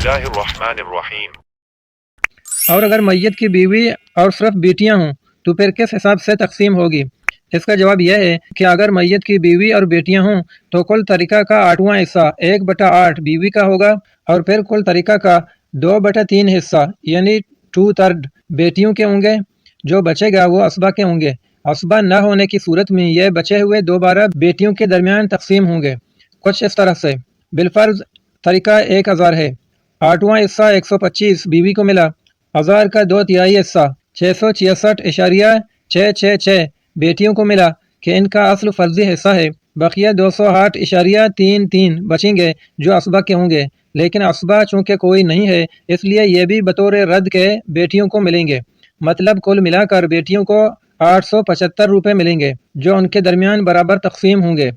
اللہ الرحمن الرحیم۔ اور اگر میت کی بیوی اور صرف بیٹیاں ہوں تو پھر کس حساب سے تقسیم ہوگی؟ اس کا جواب یہ ہے کہ اگر میت کی بیوی اور بیٹیاں ہوں تو کل ترکہ کا 8واں حصہ 1/8 بیوی کا ہوگا، اور پھر کل ترکہ کا 2/3 حصہ یعنی 2/3 بیٹیوں کے ہوں گے۔ جو بچے گا وہ اسبا کے ہوں گے۔ اسبا نہ ہونے کی صورت میں یہ بچے ہوئے دوبارہ بیٹیوں کے درمیان تقسیم ہوں گے، کچھ اس طرح سے۔ بالفرض ترکہ 1000 ہے، 8واں حصہ 125 بیوی کو ملا، 1000 کا 2/3 حصہ 666.666 بیٹیوں کو ملا کہ ان کا اصل فرضی حصہ ہے۔ بقیہ 208.33 بچیں گے جو اسبا کے ہوں گے، لیکن اسبا چونکہ کوئی نہیں ہے اس لیے یہ بھی بطور رد کے بیٹیوں کو ملیں گے۔ مطلب کل ملا کر بیٹیوں کو 875 روپے ملیں گے جو ان کے درمیان برابر تقسیم ہوں گے۔